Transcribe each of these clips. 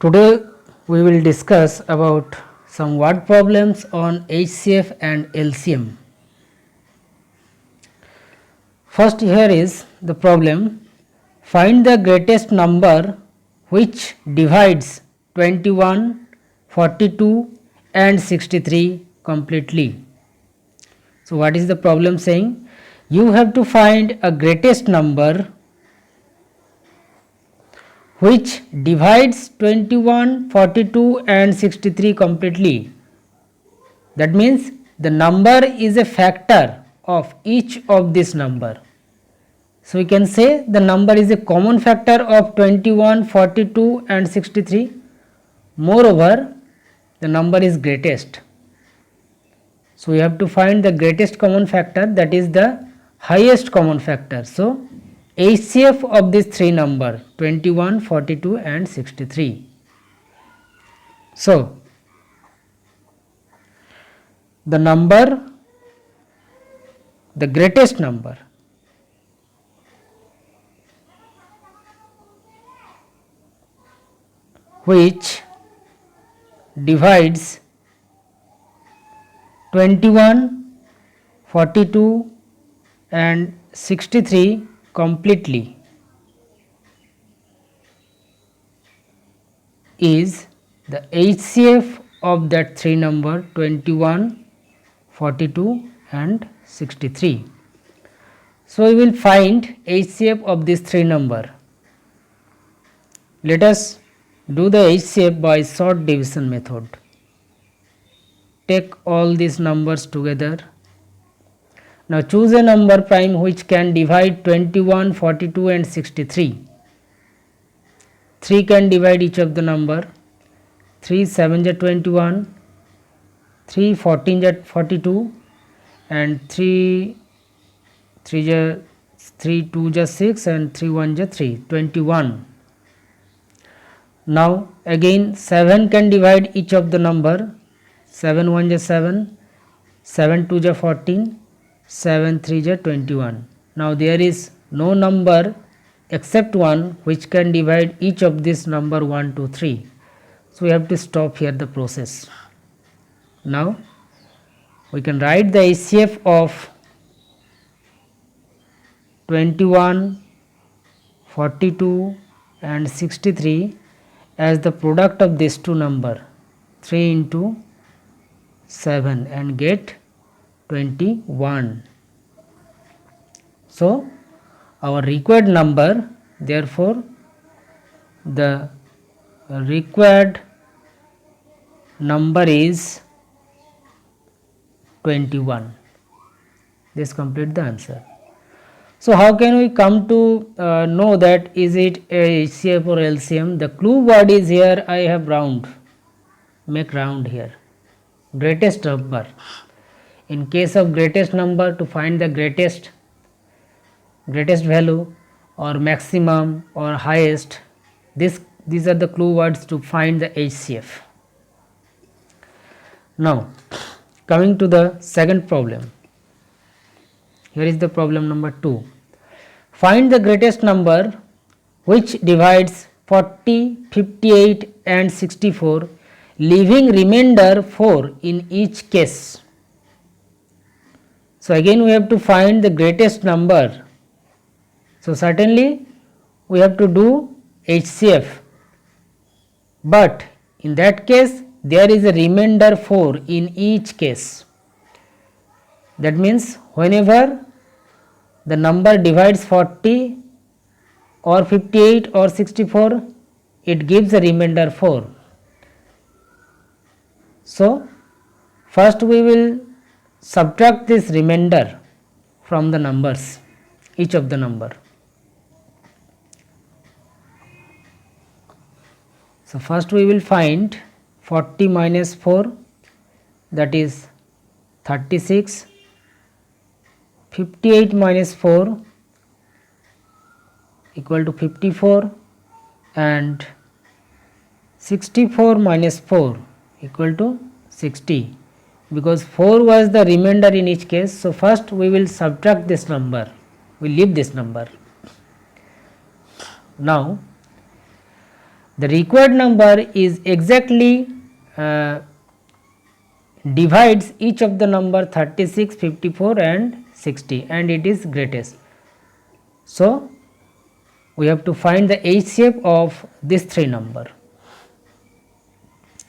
Today we will discuss about some word problems on HCF and LCM. First, here is the problem: find the greatest number which divides 21, 42 and 63 completely. So, what is the problem saying? You have to find a greatest number which divides 21, 42 and 63 completely. That means the number is a factor of each of this number. So we can say the number is a common factor of 21, 42 and 63. Moreover, the number is greatest. So we have to find the greatest common factor, that is the highest common factor. So HCF of these three numbers 21, 42 and 63. So the number, the greatest number which divides 21, 42 and 63 completely is the HCF of that three number 21, 42 and 63. So we will find HCF of these three number. Let us do the HCF by short division method. Take all these numbers together. Now choose a number prime which can divide 21, 42 and 63. 3 can divide each of the number. 3 7 is 21, 3 14 is 42 and 3 2 is 6 and 3 1 is 3, 21. Now again 7 can divide each of the number. 7 1 is 7, 7 2 is 14, 7 3 is 21. Now there is no number except 1 which can divide each of this number 1, 2, 3. So we have to stop here the process. Now we can write the HCF of 21, 42 and 63 as the product of these two number 3 into 7 and get 21. So our required number, therefore the required number is 21. This completes the answer. So how can we come to know that is it a HCF or LCM? The clue word is here. I have round, make round here, greatest number. In case of greatest number, to find the greatest value or maximum or highest, these are the clue words to find the HCF. Now coming to the second problem. Here is the problem number 2. Find the greatest number which divides 40, 58 and 64, leaving remainder 4 in each case. So again we have to find the greatest number. So certainly we have to do HCF, but in that case there is a remainder 4 in each case. That means whenever the number divides 40 or 58 or 64, it gives a remainder 4. So first we will subtract this remainder from the numbers, each of the number. So first we will find 40 minus 4, that is 36. 58 minus 4 equal to 54 and 64 minus 4 equal to 60, because 4 was the remainder in each case. So first we will subtract this number, we leave this number. Now The required number is exactly divides each of the number 36, 54 and 60 and it is greatest. So, we have to find the HCF of this three number.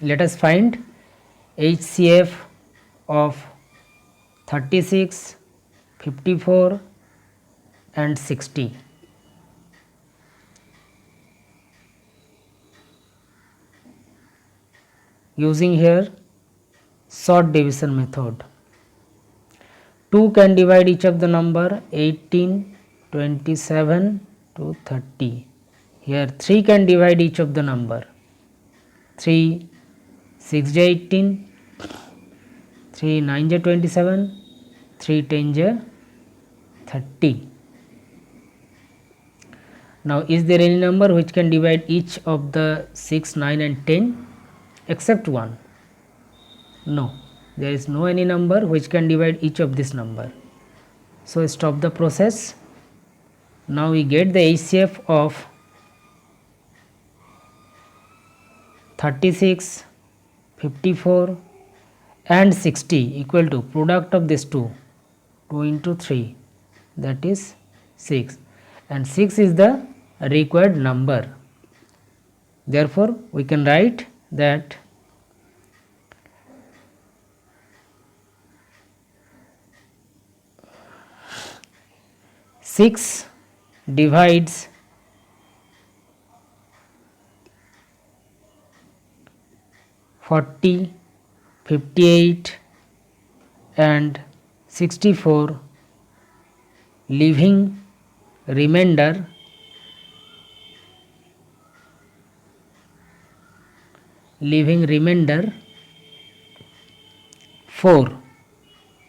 Let us find HCF of 36, 54 and 60. Using here short division method. 2 can divide each of the number 18, 27 to 30. Here 3 can divide each of the number 3, 6 j 18, 3 9 j 27, 3 10 j 30. Now is there any number which can divide each of the 6, 9 and 10 except one? No, there is no any number which can divide each of this number. So stop the process. Now we get the HCF of 36, 54 and 60 equal to product of these two, 2 into 3, that is 6, and 6 is the required number. Therefore, we can write that six divides 40, 58 and 64, leaving remainder 4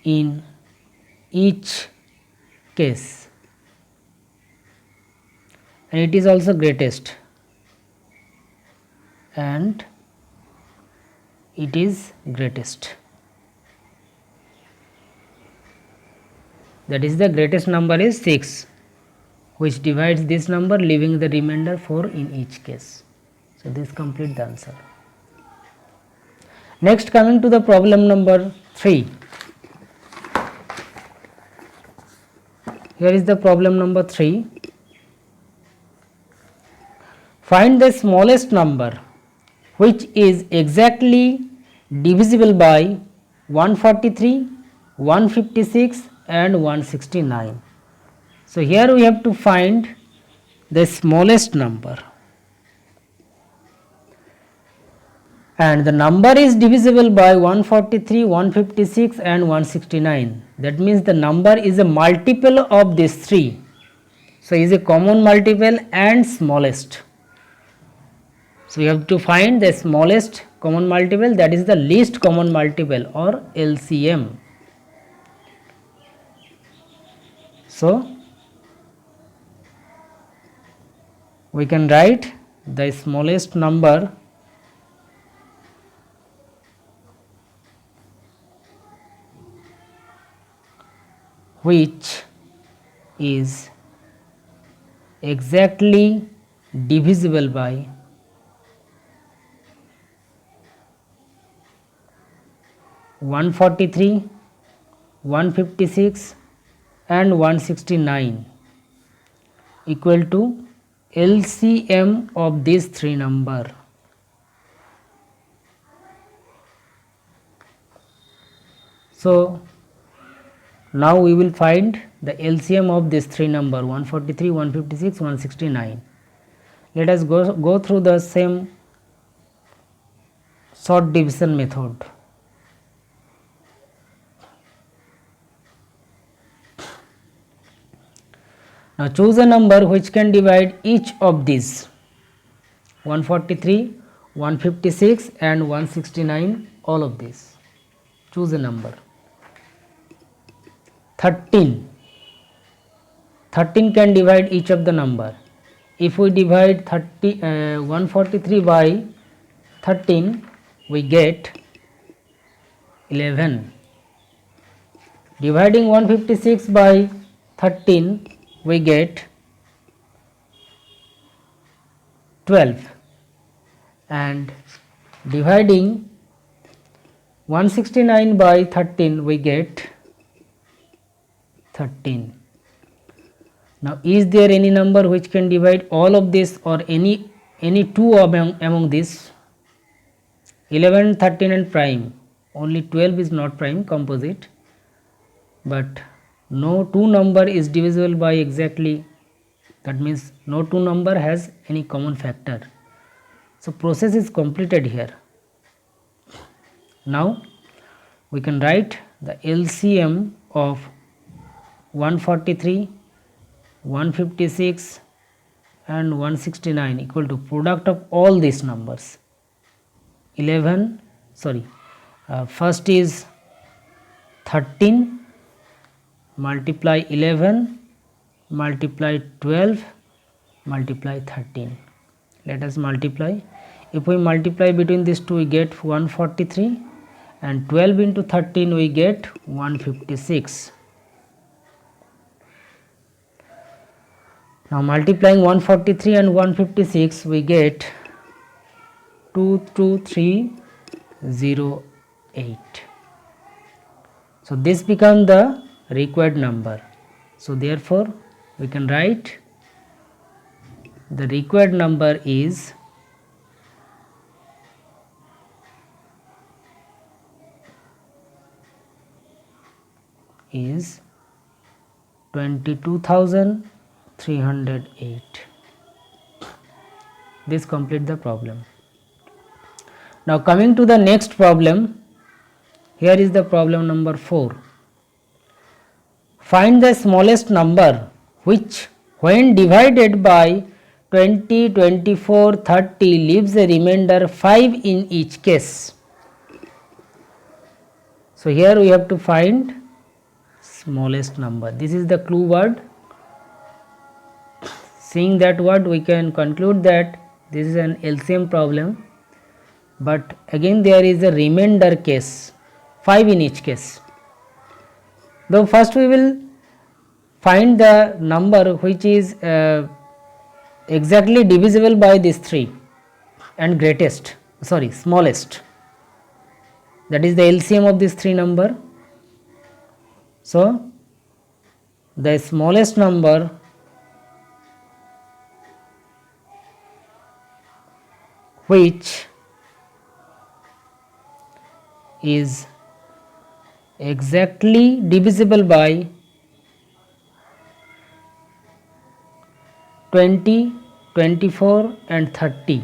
in each case, and it is also greatest, and it is greatest. That is, the greatest number is 6, which divides this number, leaving the remainder 4 in each case. So this completes the answer. Next, coming to the problem number 3. Here is the problem number 3. Find the smallest number which is exactly divisible by 143, 156 and 169. So here we have to find the smallest number, and the number is divisible by 143, 156 and 169. That means the number is a multiple of these three. So is a common multiple and smallest. So we have to find the smallest common multiple, that is the least common multiple or LCM. So we can write the smallest number which is exactly divisible by 143, 156 and 169 equal to LCM of these three number. So now we will find the LCM of these three number 143, 156, 169. Let us go through the same short division method. Now choose a number which can divide each of these 143, 156 and 169, all of these. Choose a number. 13. 13 can divide each of the number. If we divide 143 by 13, we get 11. Dividing 156 by 13, we get 12. and dividing 169 by 13 we get 13. Now is there any number which can divide all of this or any two among this? 11, 13 and prime. Only 12 is not prime, composite, but no two number is divisible by exactly, that means no two number has any common factor. So process is completed here. Now we can write the LCM of 143, 156 and 169 equal to product of all these numbers. First is 13 multiply 11 multiply 12 multiply 13. Let us multiply. If we multiply between these two, we get 143, and 12 into 13 we get 156. Now multiplying 143 and 156 we get 22308. So this becomes the required number. So therefore we can write the required number is 22,308. This completes the problem. Now coming to the next problem, here is the problem number 4. Find the smallest number which when divided by 20, 24, 30 leaves a remainder 5 in each case. So here we have to find smallest number. This is the clue word. Seeing that word we can conclude that this is an LCM problem, but again there is a remainder case, 5 in each case. Though first we will find the number which is exactly divisible by these 3 and smallest, that is the LCM of these 3 number. So the smallest number which is exactly divisible by 20, 24 and 30,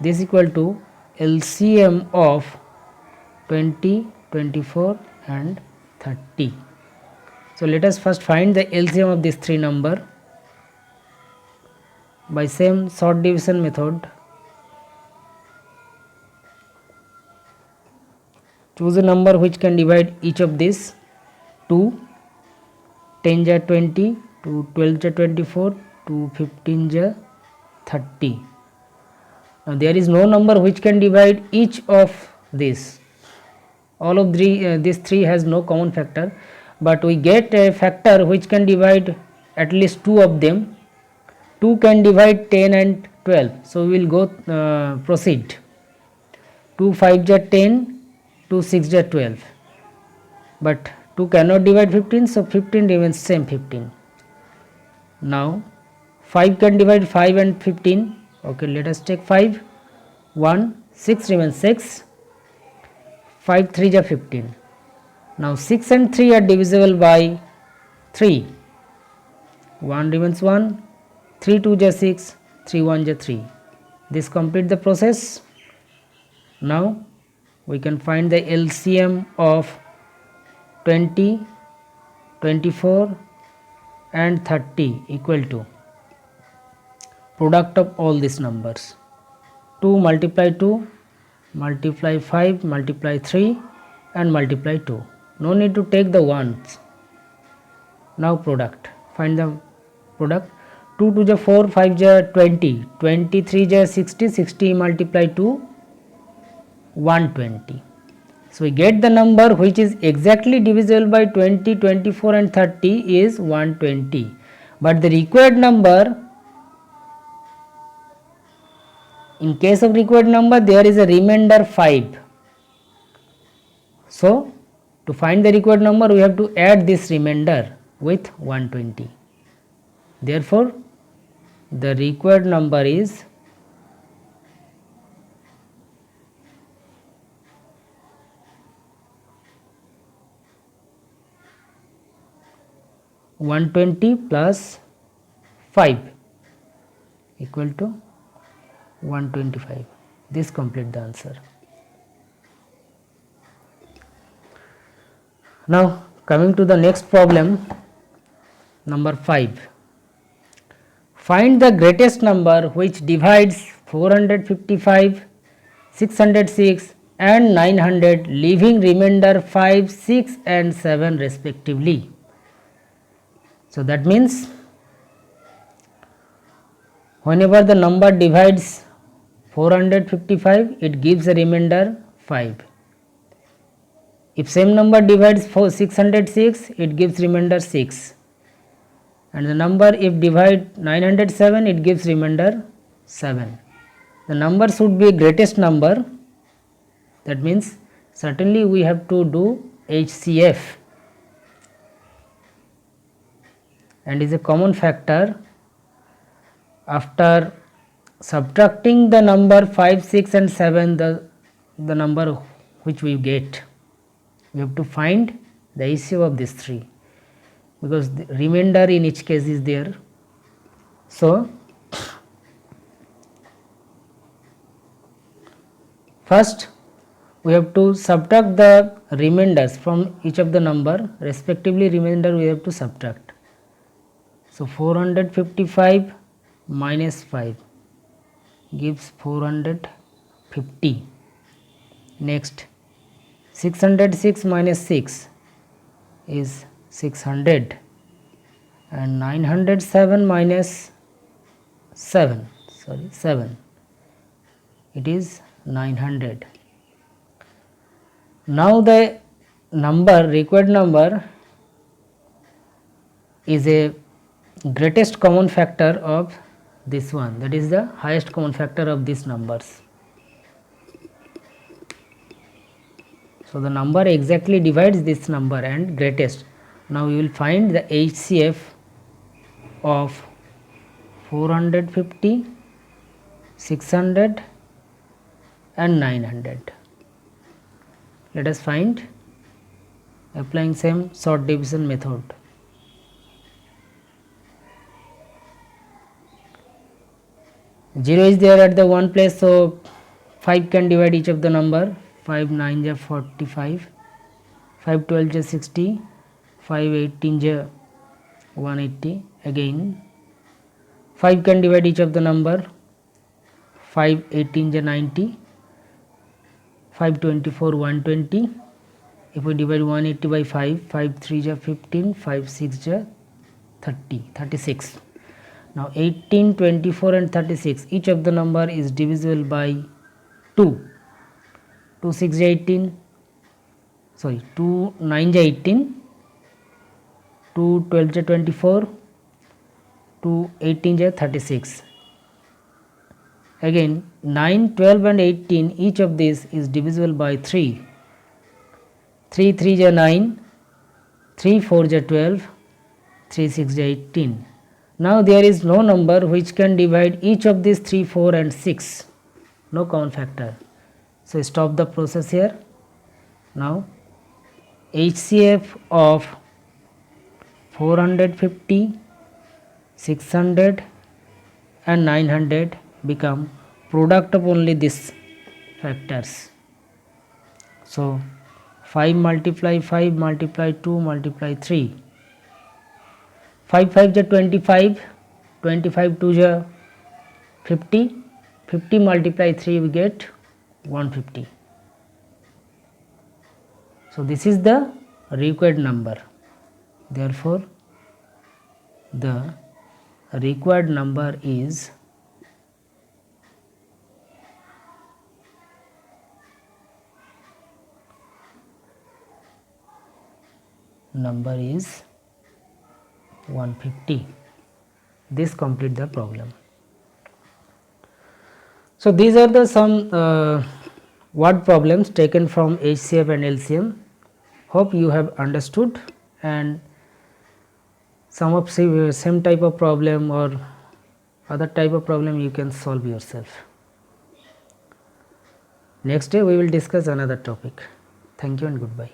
this equal to LCM of 20, 24 and 30. So let us first find the LCM of these 3 number by same short division method. Choose a number which can divide each of these. 2, 10 ja 20, 2 12 ja 24, 2 15 ja 30. Now there is no number which can divide each of these. All of these 3 has no common factor, but we get a factor which can divide at least 2 of them. 2 can divide 10 and 12. So we will go proceed. 2 5 ja 10, 2 6 ja 12, but 2 cannot divide 15, so 15 remains same 15. Now 5 can divide 5 and 15. Okay, let us take 5. 1 6 remains 6. 5 3 ja 15. Now 6 and 3 are divisible by 3. 1 remains 1. 3 2 ja 6. 3 1 ja 3. This complete the process. Now we can find the LCM of 20, 24 and 30 equal to product of all these numbers. 2 multiply 2 multiply 5 multiply 3 and multiply 2. No need to take the ones. Now product. Find the product. 2 2 ja 4, 5 ja 20, 23 ja 60, 60 multiply 2 120. So we get the number which is exactly divisible by 20, 24 and 30 is 120. But the required number In case of required number, there is a remainder 5. So, to find the required number, we have to add this remainder with 120. Therefore, the required number is 120 plus 5 equal to 125. This complete the answer. Now coming to the next problem, number 5. Find the greatest number which divides 455, 606 and 900, leaving remainder 5, 6 and 7 respectively. So that means whenever the number divides 455, it gives a remainder 5. If same number divides 606, it gives remainder 6. And the number if divide 907, it gives remainder 7. The number should be greatest number. That means certainly we have to do HCF, and is a common factor. After subtracting the number 5, 6 and 7, the number which we get, we have to find the HCF of these three, because the remainder in each case is there. So first we have to subtract the remainders from each of the number, respectively remainder we have to subtract. So 455 minus 5 gives 450. Next 606 minus 6 is 600, and 907 minus 7, it is 900. Now the number, required number, is a greatest common factor of this one, that is the highest common factor of these numbers. So the number exactly divides this number and greatest. Now we will find the HCF of 450, 600 and 900. Let us find applying same short division method. Zero is there at the one place, so 5 can divide each of the number. 5 9 is 45, 5 12 is 60, 5 18 is 180. Again 5 can divide each of the number. 5 18 is 90, 5 24 120. If we divide 180 by 5, 5 3 is 15, 5 6 is 36. Now 18, 24 and 36, each of the number is divisible by 2. 2 6 is 18, 2 9 is 18, 2 12 is 24, 2 18 is 36. Again 9, 12 and 18, each of these is divisible by 3. 3 3 is 9, 3 4 is 12, 3 6 is 18. Now there is no number which can divide each of these 3, 4 and 6, no common factor. So stop the process here. Now HCF of 450, 600 and 900 become product of only these factors. So 5 multiply 5 multiply 2 multiply 3. 5 5 is 25, 25 2 is 50, 50 multiply 3 we get 150. So this is the required number. Therefore the required number is number is 150. This complete the problem. So these are the some word problems taken from HCF and LCM. Hope you have understood, and some of same type of problem or other type of problem you can solve yourself. Next day we will discuss another topic. Thank you and goodbye.